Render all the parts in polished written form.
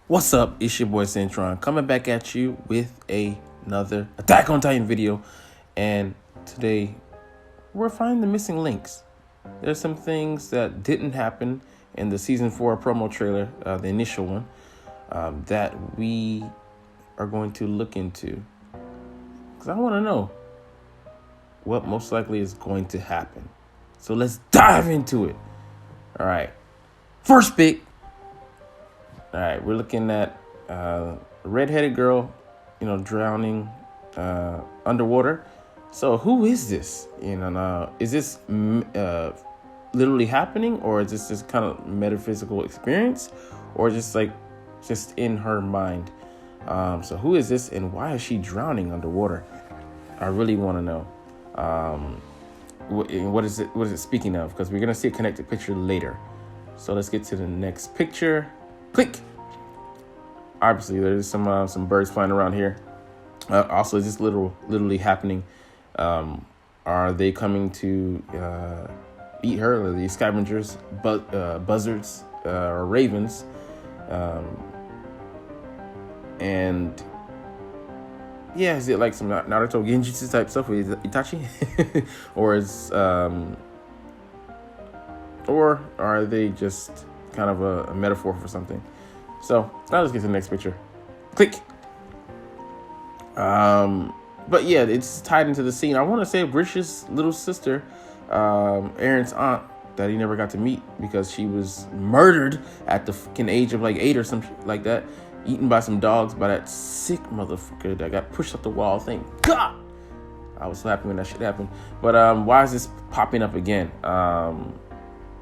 What's up? It's your boy Cintron coming back at you with another Attack on Titan video. And today we're finding the missing links. There's some things that didn't happen in the season 4 promo trailer, the initial one, that we are going to look into. Because I want to know what most likely is going to happen. So let's dive into it. All right. First pick. All right, we're looking at a redheaded girl, drowning underwater. So who is this? Is this literally happening, or is this just kind of metaphysical experience, or just in her mind? So who is this, and why is she drowning underwater? I really want to know. What is it speaking of? Because we're gonna see a connected picture later. So let's get to the next picture. Click. Obviously, there's some birds flying around here. Also, is this literally happening? Are they coming to eat her? Are these scavengers, buzzards, or ravens? And yeah, is it like some Naruto Genjutsu type stuff with Itachi, or are they just kind of a metaphor for something? So now let's get to the next picture. Click. But yeah, it's tied into the scene. I want to say Brish's little sister, Aaron's aunt, that he never got to meet because she was murdered at the fucking age of 8 or something like that, eaten by some dogs by that sick motherfucker that got pushed up the wall. Thank God. I was so happy when that shit happened. But why is this popping up again?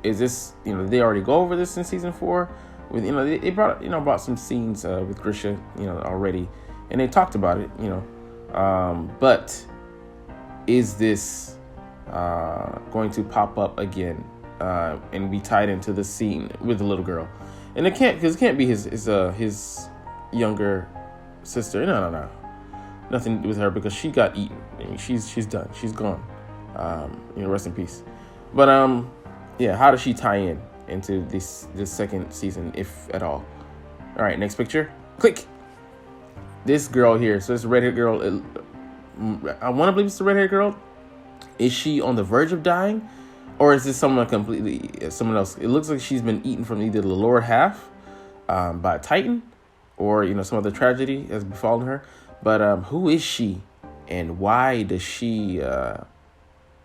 Is this, they already go over this in season 4? With they brought some scenes with Grisha, already, and they talked about it, but is this going to pop up again and be tied into the scene with the little girl? And it can't be his younger sister. No, nothing with her, because she got eaten. I mean, she's done. She's gone. Rest in peace. But yeah, how does she tie in into this second season, if at all? All right, next picture. Click. This girl here. So this redhead girl. I want to believe it's the redhead girl. Is she on the verge of dying, or is this someone else? It looks like she's been eaten from either the lower half by a titan, or some other tragedy has befallen her. But who is she, and why does she? And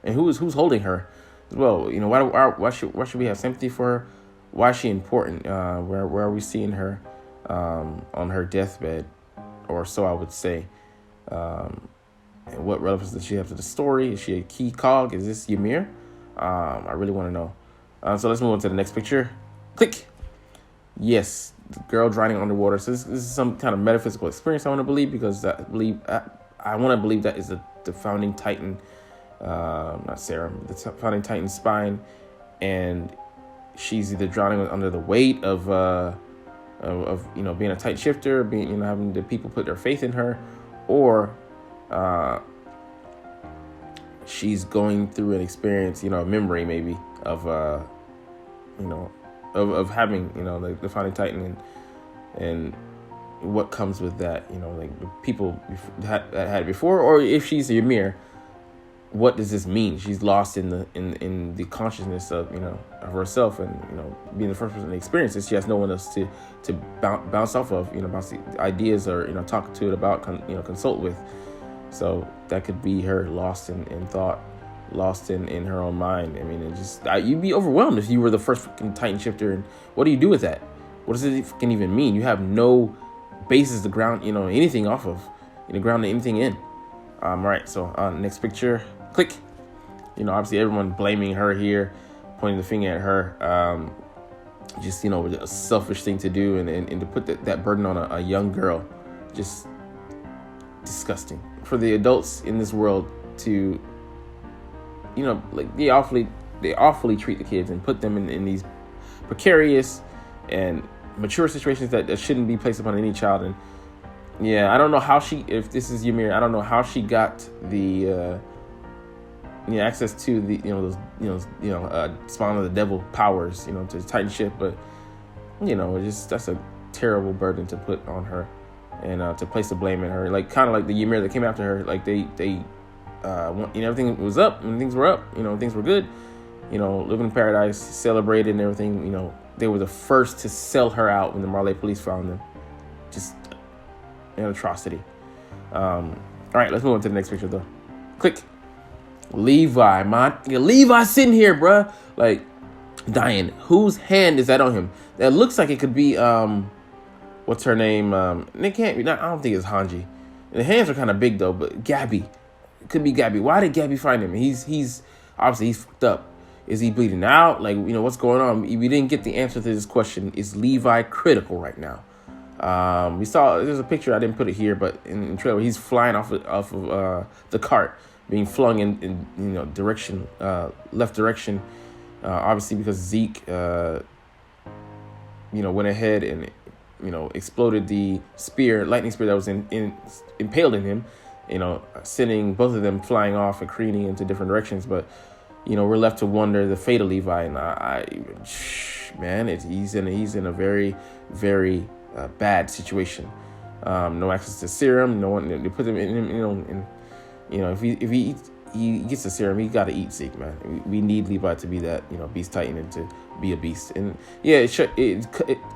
who's holding her? Well, why should we have sympathy for her? Why is she important? Where are we seeing her on her deathbed, or so I would say? And what relevance does she have to the story? Is she a key cog? Is this Ymir? I really want to know. So let's move on to the next picture. Click. Yes, the girl drowning underwater. So this is some kind of metaphysical experience, I want to believe, because I want to believe that is the founding titan. Not serum, the founding titan spine, and she's either drowning under the weight of being a tight shifter, having the people put their faith in her, or she's going through an experience, a memory maybe of having the founding titan, and what comes with that, the people that had it before, or if she's a Ymir. What does this mean? She's lost in the consciousness of of herself, and being the first person to experience this. She has no one else to bounce off of, bounce the ideas, or talk to it about, consult with. So that could be her lost in thought, lost in her own mind. I mean, you'd be overwhelmed if you were the first fucking Titan shifter. And what do you do with that? What does it fucking even mean? You have no basis to ground anything off of, ground anything in. All right. So next picture. Click. Obviously everyone blaming her here, pointing the finger at her. Just a selfish thing to do, and to put that burden on a young girl, just disgusting. For the adults in this world to, they awfully treat the kids and put them in these precarious and mature situations that shouldn't be placed upon any child. And yeah, I don't know how if this is Ymir, I don't know how she got the access to the spawn of the devil powers, to the Titan ship, but that's a terrible burden to put on her, and to place the blame in her. Like kind of like the Ymir that came after her. Like they everything was up and things were up. Things were good. Living in paradise, celebrated and everything. They were the first to sell her out when the Marley police found them. Just an atrocity. All right, let's move on to the next picture though. Click. Levi, Levi sitting here, bruh, like dying. Whose hand is that on him? That looks like it could be what's her name? It can't be. I don't think it's Hanji. The hands are kind of big though, but Gabby. It could be Gabby. Why did Gabby find him? He's obviously he's fucked up. Is he bleeding out? Like, what's going on? We didn't get the answer to this question. Is Levi critical right now? We saw there's a picture. I didn't put it here, but in the trailer, he's flying off of the cart, being flung in direction, left direction. Obviously because Zeke, went ahead and exploded the lightning spear that was impaled in him. Sending both of them flying off and careening into different directions. But we're left to wonder the fate of Levi, and he's in a very, very bad situation. No access to serum. No one. They put him in. If he gets the serum, he got to eat Zeke, man. We need Levi to be that beast titan and to be a beast. And yeah, it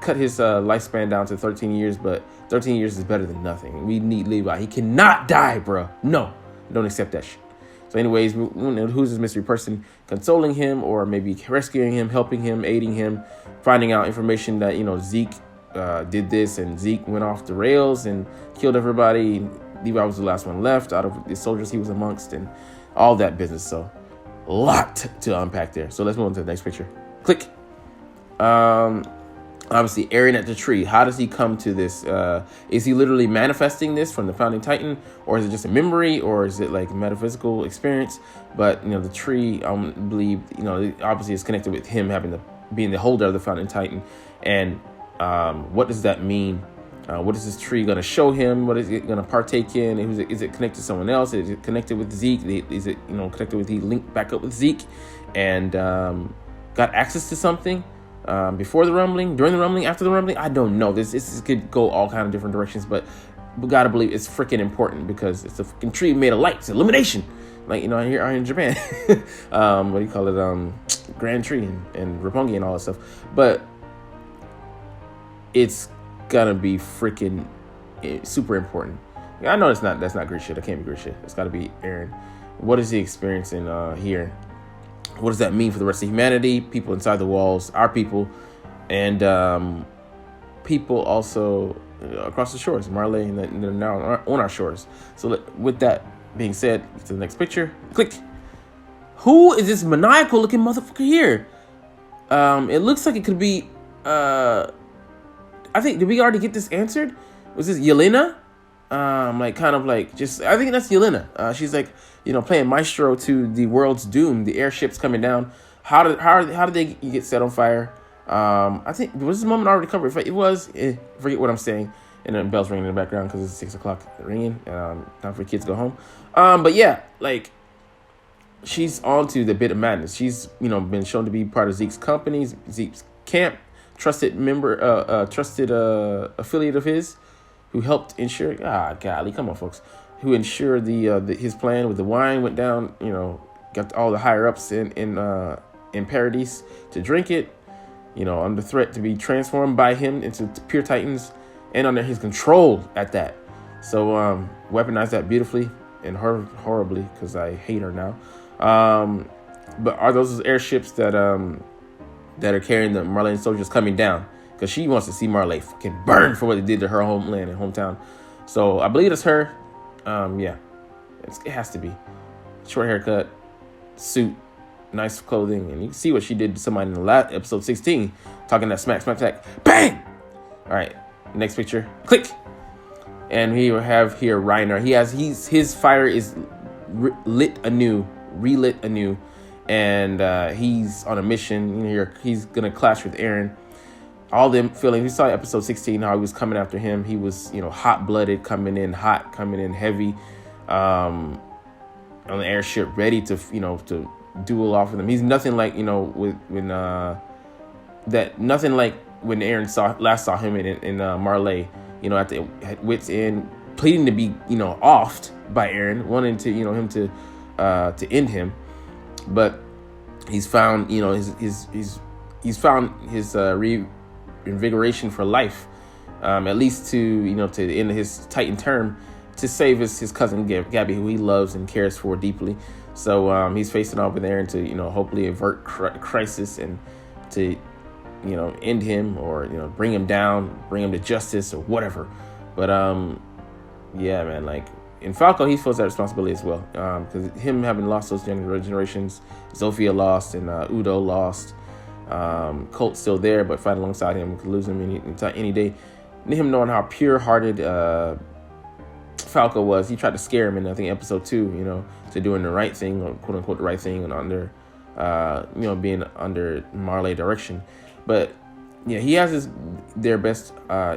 cut his lifespan down to 13 years, but 13 years is better than nothing. We need Levi. He cannot die, bro. No, don't accept that shit. So anyways, who's this mystery person consoling him, or maybe rescuing him, helping him, aiding him, finding out information that Zeke did this, and Zeke went off the rails and killed everybody. Levi was the last one left out of the soldiers he was amongst, and all that business. So a lot to unpack there. So let's move on to the next picture. Click. Obviously, Eren at the tree. How does he come to this? Is he literally manifesting this from the founding titan, or is it just a memory, or is it like a metaphysical experience? But the tree, I believe, obviously is connected with him being the holder of the founding titan. And what does that mean? What is this tree going to show him? What is it going to partake in? Is it connected to someone else? Is it connected with Zeke? Is it connected with, he linked back up with Zeke and got access to something before the rumbling, during the rumbling, after the rumbling? I don't know. This could go all kind of different directions, but we got to believe it's freaking important because it's a freaking tree made of light. It's illumination. Like, here in Japan. What do you call it? Grand Tree and Roppongi and all that stuff. But it's gonna be freaking super important. I know that's not Grisha. That can't be Grisha. It's got to be Eren. What is he experiencing here? What does that mean for the rest of humanity? People inside the walls, our people, and people also across the shores. Marley, and they're now on our shores. So with that being said, to the next picture. Click. Who is this maniacal-looking motherfucker here? It looks like it could be. I think, did we already get this answered? Was this Yelena? I think that's Yelena. She's like, playing maestro to the world's doom. The airships coming down. How did they get set on fire? I think, was this moment already covered? If it was, forget what I'm saying. And then bells ringing in the background because it's 6 o'clock ringing. Time for kids to go home. But yeah, like, she's on to the bit of madness. She's, been shown to be part of Zeke's company, Zeke's camp. Trusted member, trusted affiliate of his, who helped ensure. Golly, come on, folks. Who ensured his plan with the wine went down. Got all the higher ups in Paradise to drink it. Under threat to be transformed by him into pure titans, and under his control at that. So weaponized that beautifully and horribly because I hate her now. But are those airships that are carrying the Marley soldiers coming down? Because she wants to see Marley fucking burn for what they did to her homeland and hometown. So I believe it's her. Yeah, it has to be. Short haircut, suit, nice clothing, and you can see what she did to somebody in the last episode 16, talking that smack, bang. All right, next picture. Click. And we have here Reiner. His fire is relit anew, and he's on a mission. He's gonna clash with Eren. All them feeling. We saw episode 16 how he was coming after him. He was, hot-blooded, coming in hot, coming in heavy, on the airship, ready to, to duel off with him. He's nothing like, nothing like when Aaron last saw him in Marley, at wit's end, pleading to be, offed by Aaron, wanting to, him to end him. But he's found, he's found his reinvigoration for life, at least to the end of his Titan term, to save his cousin Gabby, who he loves and cares for deeply. So he's facing off with Aaron to hopefully avert crisis and to end him, or bring him down, bring him to justice or whatever. But yeah, man, like in Falco, he feels that responsibility as well, because him having lost those generations, Zofia lost and Udo lost. Colt's still there, but fighting alongside him, could lose him any day. And him knowing how pure-hearted Falco was, he tried to scare him in, I think, episode 2, to doing the right thing, or quote unquote the right thing, and under, being under Marley direction. But yeah, he has their best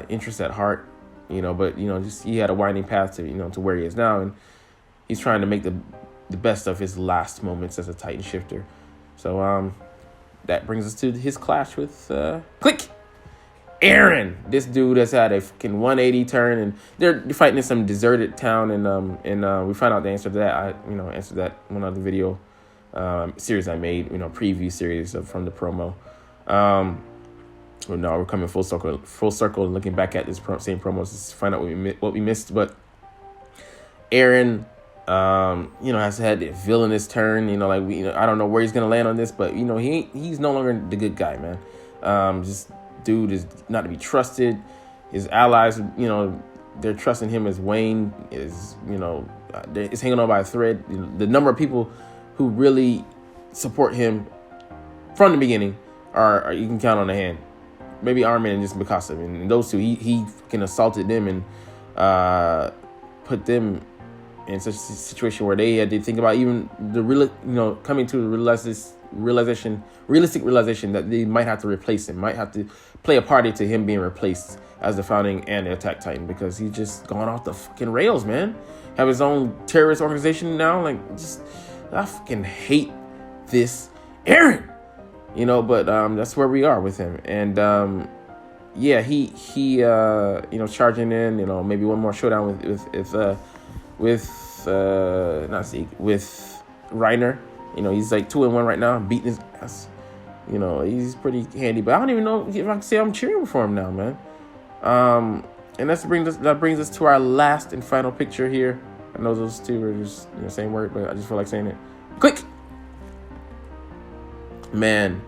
interest at heart, but just he had a winding path to to where he is now, and he's trying to make the best of his last moments as a Titan shifter. So that brings us to his clash with Aaron. This dude has had a fucking 180 turn, and they're fighting in some deserted town, and we find out the answer to that. I answered that one other video series I made, preview series from the promo. Well, no, we're coming full circle, and looking back at this same promos to find out what we missed. But Aaron, has had a villainous turn. I don't know where he's gonna land on this, but he's no longer the good guy, man. Just dude is not to be trusted. His allies, they're trusting him as Wayne is, is hanging on by a thread. The number of people who really support him from the beginning are you can count on a hand. Maybe Armin and just Mikasa. And those two, he fucking assaulted them and put them in such a situation where they had to think about even the coming to realistic realization that they might have to replace him, might have to play a party to him being replaced as the founding and the Attack Titan, because he's just gone off the fucking rails, man. Have his own terrorist organization now. I fucking hate this Aaron. But that's where we are with him. And yeah, he charging in, maybe one more showdown with Reiner. He's like 2-1 right now, beating his ass. He's pretty handy, but I don't even know if I can say I'm cheering for him now, man. And that brings us to our last and final picture here. I know those two are just same word, but I just feel like saying it quick. Man,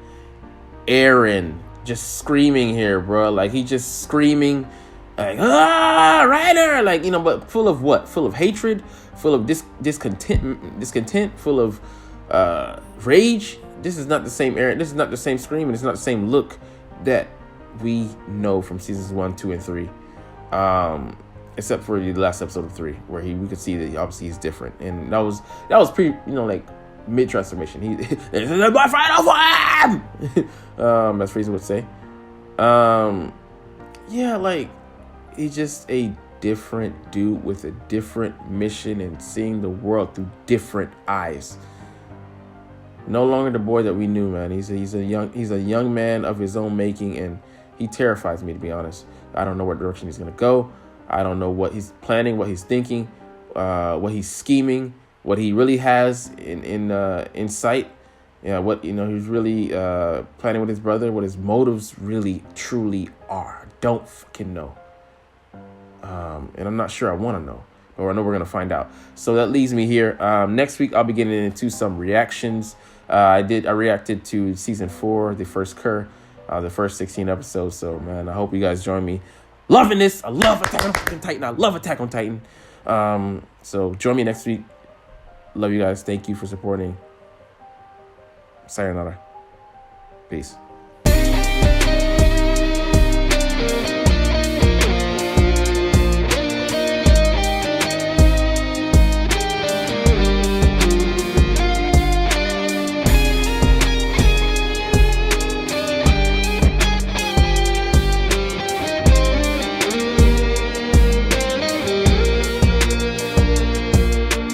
Aaron just screaming here, bro. Like, he just screaming, like, Ryder, but full of what? Full of hatred, full of discontent, full of rage. This is not the same Aaron. This is not the same scream, and it's not the same look that we know from seasons 1, 2, and 3. Except for the last episode of 3, where we could see that obviously he's different, and that was mid transformation. This is my final form. As Frieza would say. Yeah, he's just a different dude with a different mission and seeing the world through different eyes. No longer the boy that we knew, man. He's a young man of his own making, and he terrifies me, to be honest. I don't know what direction he's gonna go. I don't know what he's planning, what he's thinking, what he's scheming, what he really has in sight. Yeah, what he's really planning with his brother, what his motives really truly are. I don't fucking know. And I'm not sure I want to know, but I know we're gonna find out. So that leaves me here. Next week I'll be getting into some reactions. I reacted to season 4, the first Cur, the first 16 episodes. So man, I hope you guys join me. Loving this. I love Attack on Titan. I love Attack on Titan. So join me next week. Love you guys. Thank you for supporting. Sayonara. Peace.